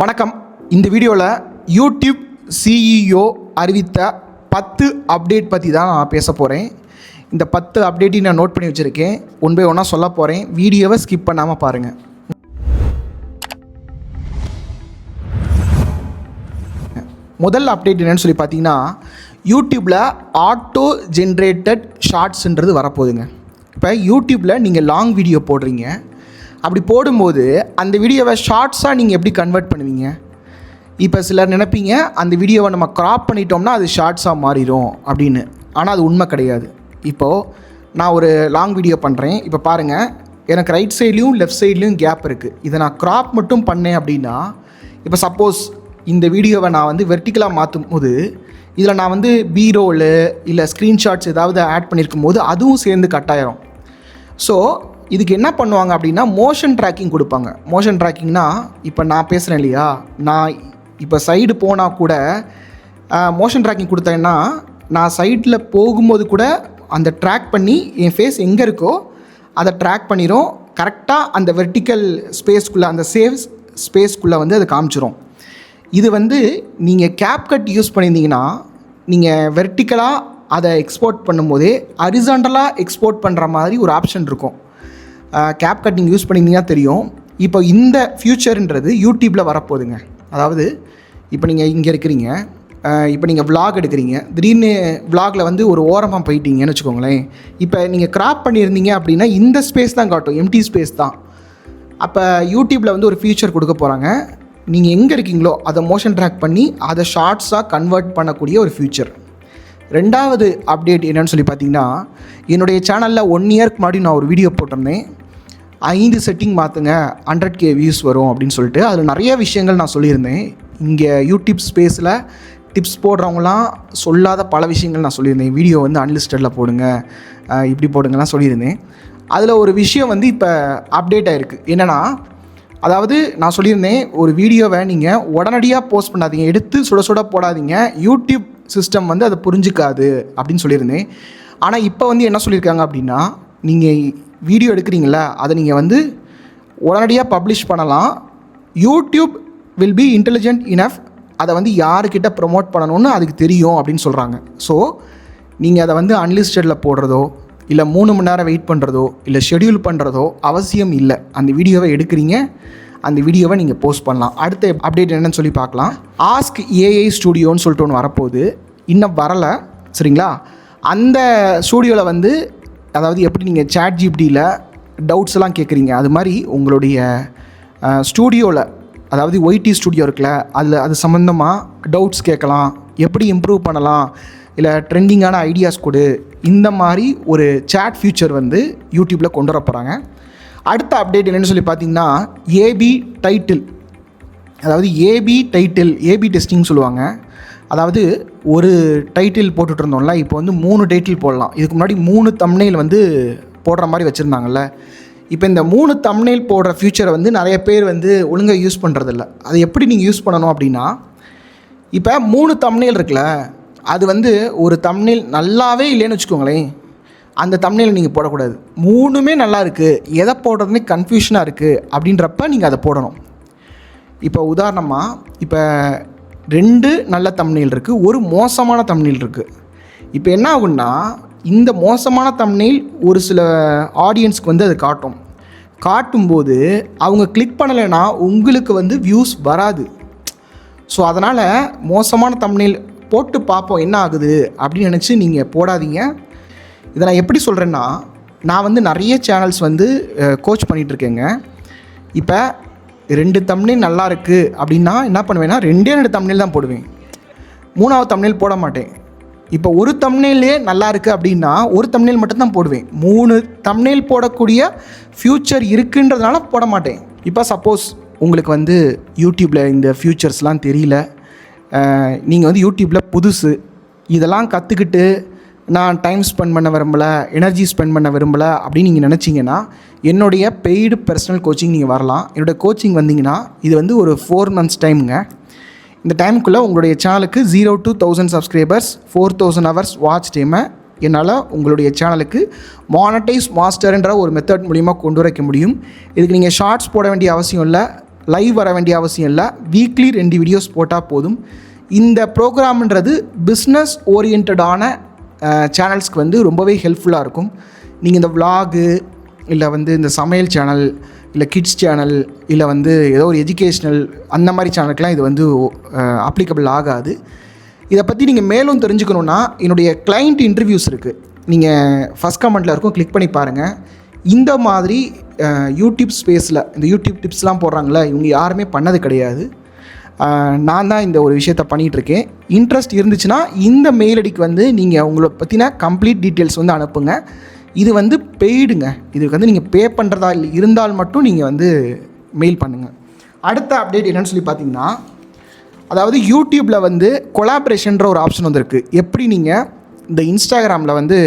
வணக்கம். இந்த வீடியோவில் யூடியூப் சிஇஓ அறிவித்த 10 அப்டேட் பற்றி தான் நான் பேச போகிறேன். இந்த 10 அப்டேட்டையும் நான் நோட் பண்ணி வச்சுருக்கேன். ஒன் பை ஒன்னாக சொல்ல போகிறேன். வீடியோவை ஸ்கிப் பண்ணாமல் பாருங்கள். முதல் அப்டேட் என்னென்னு சொல்லி பார்த்தீங்கன்னா, யூடியூப்பில் ஆட்டோ ஜென்ரேட்டட் ஷார்ட்ஸுன்றது வரப்போகுதுங்க. இப்போ யூடியூப்பில் நீங்கள் லாங் வீடியோ போடுறீங்க. அப்படி போடும்போது அந்த வீடியோவை ஷார்ட்ஸாக நீங்கள் எப்படி கன்வெர்ட் பண்ணுவீங்க? இப்போ சிலர் நினைப்பீங்க அந்த வீடியோவை நம்ம க்ராப் பண்ணிட்டோம்னா அது ஷார்ட்ஸாக மாறிடும் அப்படின்னு. ஆனால் அது உண்மை கிடையாது. இப்போது நான் ஒரு லாங் வீடியோ பண்ணுறேன். இப்போ பாருங்கள், எனக்கு ரைட் சைட்லேயும் லெஃப்ட் சைட்லேயும் கேப் இருக்குது. இதை நான் க்ராப் மட்டும் பண்ணேன் அப்படின்னா, இப்போ சப்போஸ் இந்த வீடியோவை நான் வந்து வெர்டிக்கலாக மாற்றும் போது இதில் நான் வந்து பீரோலு இல்லை ஸ்க்ரீன்ஷாட்ஸ் ஏதாவது ஆட் பண்ணியிருக்கும் போது அதுவும் சேர்ந்து கட் ஆயிரும். ஸோ இதுக்கு என்ன பண்ணுவாங்க அப்படின்னா, மோஷன் ட்ராக்கிங் கொடுப்பாங்க. மோஷன் ட்ராக்கிங்னா, இப்போ நான் பேசுகிறேன் இல்லையா, நான் இப்போ சைடு போனால் கூட மோஷன் ட்ராக்கிங் கொடுத்தேன்னா நான் சைடில் போகும்போது கூட அந்த ட்ராக் பண்ணி என் ஃபேஸ் எங்கே இருக்கோ அதை ட்ராக் பண்ணிடும். கரெக்டாக அந்த வெர்டிக்கல் ஸ்பேஸ்க்குள்ளே, அந்த சேவ் ஸ்பேஸ்க்குள்ளே வந்து அது காமிச்சிரும். இது வந்து நீங்கள் கேப்கட் யூஸ் பண்ணியிருந்தீங்கன்னா, நீங்கள் வெர்டிக்கலாக அதை எக்ஸ்போர்ட் பண்ணும்போதே ஹரிசாண்டலாக எக்ஸ்போர்ட் பண்ணுற மாதிரி ஒரு ஆப்ஷன் இருக்கும். கேப்கட் நீங்கள் யூஸ் பண்ணியிருந்தீங்கன்னா தெரியும். இப்போ இந்த ஃப்யூச்சர்ன்றது யூடியூப்பில் வரப்போகுதுங்க. அதாவது இப்போ நீங்கள் இங்கே இருக்கிறீங்க, இப்போ நீங்கள் vlog எடுக்கிறீங்க, திடீர்னு vlogல வந்து ஒரு ஓரமாக போயிட்டீங்கன்னு வச்சுக்கோங்களேன். இப்போ நீங்கள் க்ராப் பண்ணியிருந்தீங்க அப்படின்னா இந்த ஸ்பேஸ் தான் காட்டும், எம்டி ஸ்பேஸ் தான். அப்போ யூடியூப்பில் வந்து ஒரு ஃபியூச்சர் கொடுக்க போகிறாங்க. நீங்கள் எங்கே இருக்கீங்களோ அதை மோஷன் ட்ராக் பண்ணி அதை ஷார்ட்ஸாக கன்வெர்ட் பண்ணக்கூடிய ஒரு ஃபியூச்சர். ரெண்டாவது அப்டேட் என்னென்னு சொல்லி பார்த்தீங்கன்னா, என்னுடைய சேனலில் 1 இயர்க்கு முன்னாடி நான் ஒரு வீடியோ போட்டிருந்தேன். 5 செட்டிங் மாற்றுங்க 100K வியூஸ் வரும் அப்படின்னு சொல்லிட்டு. அதில் நிறைய விஷயங்கள் நான் சொல்லியிருந்தேன். இங்கே யூடியூப் ஸ்பேஸில் டிப்ஸ் போடுறவங்களாம் சொல்லாத பல விஷயங்கள் நான் சொல்லியிருந்தேன். வீடியோ வந்து அன்லிஸ்டடில் போடுங்க, இப்படி போடுங்கலாம் சொல்லியிருந்தேன். அதில் ஒரு விஷயம் வந்து இப்போ அப்டேட் ஆகிருக்கு. என்னென்னா, அதாவது நான் சொல்லியிருந்தேன், ஒரு வீடியோவை நீங்கள் உடனடியாக போஸ்ட் பண்ணாதீங்க, எடுத்து சுட சுட போடாதீங்க, யூடியூப் சிஸ்டம் வந்து அதை புரிஞ்சிக்காது அப்படின்னு சொல்லியிருந்தேன். ஆனால் இப்போ வந்து என்ன சொல்லியிருக்காங்க அப்படின்னா, நீங்கள் வீடியோ எடுக்கிறீங்களா, அதை நீங்கள் வந்து உடனடியாக பப்ளிஷ் பண்ணலாம். YouTube will be intelligent enough, அதை வந்து யாருக்கிட்ட ப்ரொமோட் பண்ணணும்னு அதுக்கு தெரியும் அப்படின்னு சொல்கிறாங்க. ஸோ நீங்கள் அதை வந்து அன்லிஸ்டடில் போடுறதோ இல்லை 3 மணி நேரம் வெயிட் பண்ணுறதோ இல்லை ஷெடியூல் பண்ணுறதோ அவசியம் இல்லை. அந்த வீடியோவை எடுக்கிறீங்க, அந்த வீடியோவை நீங்கள் போஸ்ட் பண்ணலாம். அடுத்த அப்டேட் என்னன்னு சொல்லி பார்க்கலாம். ஆஸ்க் ஏஐ ஸ்டூடியோன்னு சொல்லிட்டு ஒன்று வரப்போகுது. இன்னும் வரலை, சரிங்களா? அந்த ஸ்டூடியோவில் வந்து, அதாவது எப்படி நீங்கள் ChatGPTயில் டவுட்ஸ் எல்லாம் கேட்குறீங்க, அது மாதிரி உங்களுடைய ஸ்டூடியோவில், அதாவது ஒய்டி ஸ்டூடியோ இருக்குல்ல, அது சம்மந்தமாக டவுட்ஸ் கேட்கலாம். எப்படி இம்ப்ரூவ் பண்ணலாம், இல்லை ட்ரெண்டிங்கான ஐடியாஸ் கொடு, இந்த மாதிரி ஒரு சேட் ஃபியூச்சர் வந்து யூடியூப்பில் கொண்டு வர போகிறாங்க. அடுத்த அப்டேட் என்னென்னு சொல்லி பார்த்தீங்கன்னா, ஏபி டைட்டில். அதாவது ஏபி டைட்டில், ஏபி டெஸ்டிங் சொல்லுவாங்க. அதாவது ஒரு டைட்டில் போட்டுட்டு இருந்தோம்ல, இப்போ வந்து 3 டைட்டில் போடலாம். இதுக்கு முன்னாடி 3 தம்ப்நெயில் வந்து போடுற மாதிரி வச்சுருந்தாங்கல்ல. இப்போ இந்த 3 தம்ப்நெயில் போடுற ஃபியூச்சரை வந்து நிறைய பேர் வந்து ஒழுங்காக யூஸ் பண்ணுறதில்ல. அது எப்படி நீங்கள் யூஸ் பண்ணணும் அப்படின்னா, இப்போ 3 தம்ப்நெயில் இருக்குல்ல, அது வந்து ஒரு தம்ப்நெயில் நல்லாவே இல்லைன்னு வச்சுக்கோங்களேன், அந்த தம்ப்நெயில் நீங்கள் போடக்கூடாது. 3மே நல்லா இருக்குது, எதை போடுறதுனே கன்ஃபியூஷனாக இருக்குது அப்படின்றப்ப நீங்கள் அதை போடணும். இப்போ உதாரணமாக, இப்போ 2 நல்ல தம்ப்நெயில் இருக்குது, ஒரு மோசமான தம்ப்நெயில் இருக்குது. இப்போ என்ன ஆகுன்னா, இந்த மோசமான தம்ப்நெயில் ஒரு சில ஆடியன்ஸ்க்கு வந்து அது காட்டும்போது அவங்க கிளிக் பண்ணலைன்னா உங்களுக்கு வந்து வியூஸ் வராது. ஸோ அதனால் மோசமான தம்ப்நெயில் போட்டு பார்ப்போம் என்ன ஆகுது அப்படின்னு நினச்சி நீங்கள் போடாதீங்க. இதை நான் எப்படி சொல்கிறேன்னா, நான் வந்து நிறைய சேனல்ஸ் வந்து கோச் பண்ணிகிட்ருக்கேங்க. இப்போ 2 தம்ப்நெயில் நல்லா இருக்குது அப்படின்னா என்ன பண்ணுவேன்னா, 2 தம்ப்நெயில் தான் போடுவேன், 3வது தம்ப்நெயில் போட மாட்டேன். இப்போ ஒரு தம்ப்நெயிலே நல்லா இருக்குது அப்படின்னா ஒரு தம்ப்நெயில் மட்டும்தான் போடுவேன். 3 தம்ப்நெயில் போடக்கூடிய ஃப்யூச்சர் இருக்குன்றதுனால போட மாட்டேன். இப்போ சப்போஸ் உங்களுக்கு வந்து யூடியூப்பில் இந்த ஃப்யூச்சர்ஸ்லாம் தெரியல, நீங்கள் வந்து யூடியூப்பில் புதுசு, இதெல்லாம் கற்றுக்கிட்டு நான் டைம் ஸ்பெண்ட் பண்ண விரும்பலை, எனர்ஜி ஸ்பெண்ட் பண்ண விரும்பலை அப்படின்னு நீங்கள் நினச்சிங்கன்னா, என்னுடைய பெய்டு பர்சனல் கோச்சிங் நீங்கள் வரலாம். என்னுடைய கோச்சிங் வந்தீங்கன்னா இது வந்து ஒரு 4 மந்த்ஸ் டைமுங்க. இந்த டைமுக்குள்ளே உங்களுடைய சேனலுக்கு 0 to 1000 சப்ஸ்கிரைபர்ஸ், 4000 ஹவர்ஸ் வாட்ச் டைமை என்னால் உங்களுடைய சேனலுக்கு மானடைஸ் மாஸ்டர்ன்ற ஒரு மெத்தட் மூலிமா கொண்டு வரைக்க முடியும். இதுக்கு நீங்கள் ஷார்ட்ஸ் போட வேண்டிய அவசியம் இல்லை. லைவ் வர வேண்டிய அவசியம் இல்லை. வீக்லி 2 வீடியோஸ் போட்டால் போதும். இந்த ப்ரோக்ராம்ன்றது பிஸ்னஸ் ஓரியன்டான சேனல்ஸ்க்கு வந்து ரொம்பவே ஹெல்ப்ஃபுல்லாக இருக்கும். நீங்கள் இந்த விலாகு இல்லை வந்து இந்த சமையல் சேனல் இல்லை கிட்ஸ் சேனல் இல்லை வந்து ஏதோ ஒரு எஜுகேஷ்னல் அந்த மாதிரி சேனலுக்கெலாம் இது வந்து அப்ளிகபிள் ஆகாது. இதை பற்றி நீங்கள் மேலும் தெரிஞ்சுக்கணுன்னா என்னுடைய கிளைண்ட் இன்டர்வியூஸ் இருக்குது, நீங்கள் ஃபஸ்ட் கமெண்ட்டில் இருக்கும், கிளிக் பண்ணி பாருங்கள். இந்த மாதிரி யூடியூப் ஸ்பேஸில் இந்த யூடியூப் டிப்ஸ்லாம் போடுறாங்களே, இவங்க யாருமே பண்ணது கிடையாது. நான் தான் இந்த ஒரு விஷயத்தை பண்ணிகிட்ருக்கேன். இன்ட்ரெஸ்ட் இருந்துச்சுன்னா இந்த மெயில் ஐடிக்கு வந்து நீங்கள் உங்களை பற்றின கம்ப்ளீட் டீட்டெயில்ஸ் வந்து அனுப்புங்க. இது வந்து பெய்டுங்க, இதுக்கு வந்து நீங்கள் பே பண்ணுறதா இருந்தால் மட்டும் நீங்கள் வந்து மெயில் பண்ணுங்கள். அடுத்த அப்டேட் என்னென்னு சொல்லி பார்த்தீங்கன்னா, அதாவது யூடியூப்பில் வந்து கொலாபரேஷன்ற ஒரு ஆப்ஷன் வந்திருக்கு. எப்படி நீங்கள் இந்த இன்ஸ்டாகிராமில் வந்து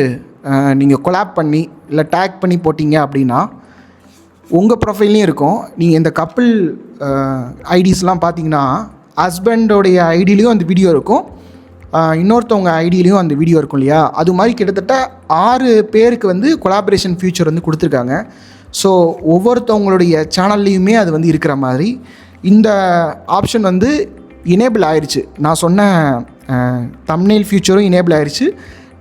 நீங்கள் கொலாப் பண்ணி இல்லை டேக் பண்ணி போட்டிங்க அப்படின்னா உங்கள் ப்ரொஃபைல்லையும் இருக்கும். நீங்கள் இந்த கப்புள் ஐடிஸ்லாம் பார்த்தீங்கன்னா ஹஸ்பண்டோடைய ஐடியிலையும் அந்த வீடியோ இருக்கும், இன்னொருத்தவங்க ஐடியிலையும் அந்த வீடியோ இருக்கும் இல்லையா? அது மாதிரி கிட்டத்தட்ட 6 பேருக்கு வந்து கொலாபரேஷன் ஃபியூச்சர் வந்து கொடுத்துருக்காங்க. ஸோ ஒவ்வொருத்தவங்களுடைய சேனல்லையுமே அது வந்து இருக்கிற மாதிரி இந்த ஆப்ஷன் வந்து எனேபிள் ஆயிடுச்சு. நான் சொன்ன தம்ப்நெயில் ஃபியூச்சரும் எனேபிள் ஆயிடுச்சு.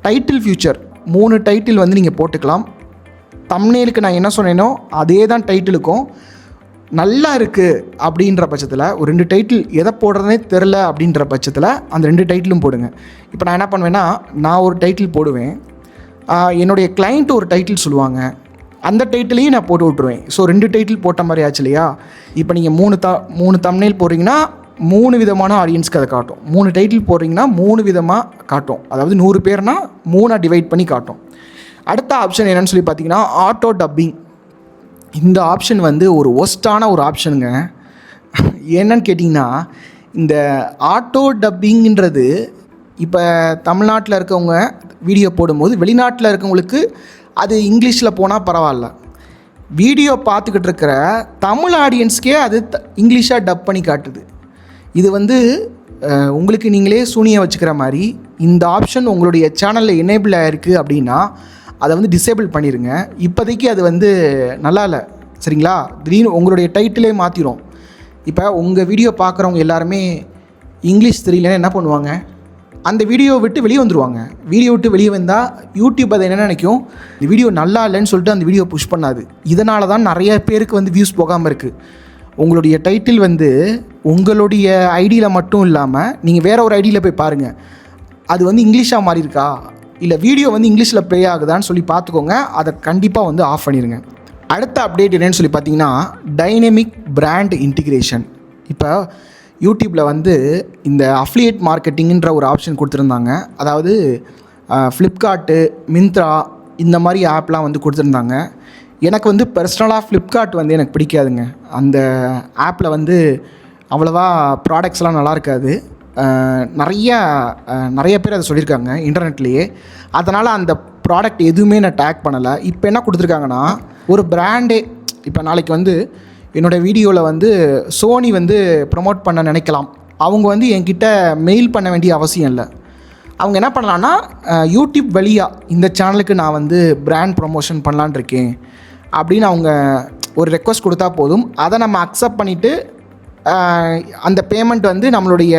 டைட்டில் ஃபியூச்சர் 3 டைட்டில் வந்து நீங்கள் போட்டுக்கலாம். தம்ப்நெயிலுக்கு நான் என்ன சொன்னேனோ அதே தான் டைட்டிலுக்கும். நல்லா இருக்குது அப்படின்ற பட்சத்தில் ஒரு 2 டைட்டில் எதை போடுறதுனே தெரில அப்படின்ற பட்சத்தில் அந்த 2 டைட்டிலும் போடுங்க. இப்போ நான் என்ன பண்ணுவேன்னா, நான் ஒரு டைட்டில் போடுவேன், என்னுடைய கிளைண்ட் ஒரு டைட்டில் சொல்லுவாங்க, அந்த டைட்டிலையும் நான் போட்டு விட்ருவேன். ஸோ 2 டைட்டில் போட்ட மாதிரி ஆச்சு இல்லையா? இப்போ நீங்கள் 3 தம்ப்நெயில் போடுறீங்கன்னா 3 விதமான ஆடியன்ஸ்க்கு அதை காட்டும். 3 டைட்டில் போடுறீங்கன்னா 3 விதமாக காட்டும். அதாவது 100 பேர்னா 3 டிவைட் பண்ணி காட்டும். அடுத்த ஆப்ஷன் என்னென்னு சொல்லி பார்த்தீங்கன்னா ஆட்டோ டப்பிங். இந்த ஆப்ஷன் வந்து ஒரு ஒஸ்ட்டான ஒரு ஆப்ஷனுங்க. என்னன்னு கேட்டிங்கன்னா, இந்த ஆட்டோ டப்பிங்கிறது இப்போ தமிழ்நாட்டில் இருக்கவங்க வீடியோ போடும்போது வெளிநாட்டில் இருக்கவங்களுக்கு அது இங்கிலீஷில் போனால் பரவாயில்ல, வீடியோ பார்த்துக்கிட்டு இருக்கிற தமிழ் ஆடியன்ஸ்க்கே அது இங்கிலீஷாக டப் பண்ணி காட்டுது. இது வந்து உங்களுக்கு நீங்களே சூனியம் வச்சுக்கிற மாதிரி. இந்த ஆப்ஷன் உங்களுடைய சேனலில் எனேபிள் ஆகிருக்கு அப்படின்னா அதை வந்து டிசேபிள் பண்ணிடுங்க. இப்போதைக்கு அது வந்து நல்லா இல்லை, சரிங்களா? திடீர்னு உங்களுடைய டைட்டிலே மாற்றிடும். இப்போ உங்கள் வீடியோ பார்க்குறவங்க எல்லாருமே இங்கிலீஷ் தெரியலன்னா என்ன பண்ணுவாங்க? அந்த வீடியோ விட்டு வெளியே வந்துடுவாங்க. வீடியோ விட்டு வெளியே வந்தால் யூடியூப் அதை என்ன நினைக்கும், இந்த வீடியோ நல்லா இல்லைன்னு சொல்லிட்டு அந்த வீடியோ புஷ் பண்ணாது. இதனால தான் நிறைய பேருக்கு வந்து வியூஸ் போகாமல் இருக்குது. உங்களுடைய டைட்டில் வந்து உங்களுடைய ஐடியில் மட்டும் இல்லாமல் நீங்கள் வேறு ஒரு ஐடியில் போய் பாருங்கள், அது வந்து இங்கிலீஷாக மாறி இருக்கா, இல்லை வீடியோ வந்து இங்கிலீஷில் ப்ளே ஆகுதான்னு சொல்லி பார்த்துக்கோங்க. அதை கண்டிப்பாக வந்து ஆஃப் பண்ணிடுங்க. அடுத்த அப்டேட் என்னென்னு சொல்லி பார்த்தீங்கன்னா டைனமிக் பிராண்ட் இன்டிகிரேஷன். இப்போ யூடியூப்பில் வந்து இந்த அஃப்லியேட் மார்க்கெட்டிங்கிற ஒரு ஆப்ஷன் கொடுத்துருந்தாங்க. அதாவது ஃப்ளிப்கார்ட்டு, மிந்த்ரா இந்த மாதிரி ஆப்லாம் வந்து கொடுத்துருந்தாங்க. எனக்கு வந்து பர்சனலாக ஃப்ளிப்கார்ட் வந்து எனக்கு பிடிக்காதுங்க. அந்த ஆப்பில் வந்து அவ்வளோவா ப்ராடக்ட்ஸ்லாம் நல்லா இருக்காது. நிறைய பேர் அதை சொல்லியிருக்காங்க இன்டர்நெட்லேயே. அதனால் அந்த ப்ராடக்ட் எதுவுமே நான் டேக் பண்ணலை. இப்போ என்ன கொடுத்துருக்காங்கன்னா, ஒரு பிராண்டே இப்போ நாளைக்கு வந்து என்னோடய வீடியோவில் வந்து சோனி வந்து ப்ரொமோட் பண்ண நினைக்கலாம். அவங்க வந்து என்கிட்ட மெயில் பண்ண வேண்டிய அவசியம் இல்லை. அவங்க என்ன பண்ணலான்னா, யூடியூப் வழியாக இந்த சேனலுக்கு நான் வந்து பிராண்ட் ப்ரொமோஷன் பண்ணலான் இருக்கேன் அப்படின்னு அவங்க ஒரு ரெக்வஸ்ட் கொடுத்தா போதும். அதை நம்ம அக்செப்ட் பண்ணிவிட்டு அந்த பேமெண்ட் வந்து நம்மளுடைய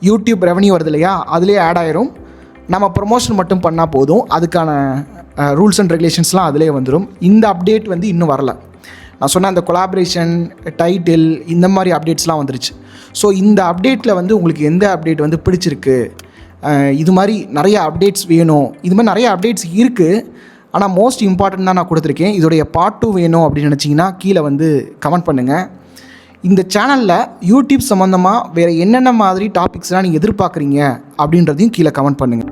யூடியூப் ரெவன்யூ வருது இல்லையா, அதுலேயே ஆட் ஆயிரும். நம்ம ப்ரொமோஷன் மட்டும் பண்ணால் போதும். அதுக்கான ரூல்ஸ் அண்ட் ரெகுலேஷன்ஸ்லாம் அதிலே வந்துடும். இந்த அப்டேட் வந்து இன்னும் வரல. நான் சொன்ன அந்த கொலாபரேஷன், டைட்டில் இந்த மாதிரி அப்டேட்ஸ்லாம் வந்துருச்சு. ஸோ இந்த அப்டேட்டில் வந்து உங்களுக்கு எந்த அப்டேட் வந்து பிடிச்சிருக்கு, இது மாதிரி நிறைய அப்டேட்ஸ் வேணும், இது மாதிரி நிறைய அப்டேட்ஸ் இருக்குது. ஆனால் மோஸ்ட் இம்பார்ட்டன்ட் தான் நான் கொடுத்துருக்கேன். இதோடைய பார்ட் 2 வேணும் அப்படின்னு நினச்சிங்கன்னா கீழே வந்து கமெண்ட் பண்ணுங்கள். இந்த சேனலில் யூடியூப் சம்மந்தமாக வேறு என்னென்ன மாதிரி டாபிக்ஸ்லாம் நீங்கள் எதிர்பார்க்குறீங்க அப்படின்றதையும் கீழே கமெண்ட் பண்ணுங்கள்.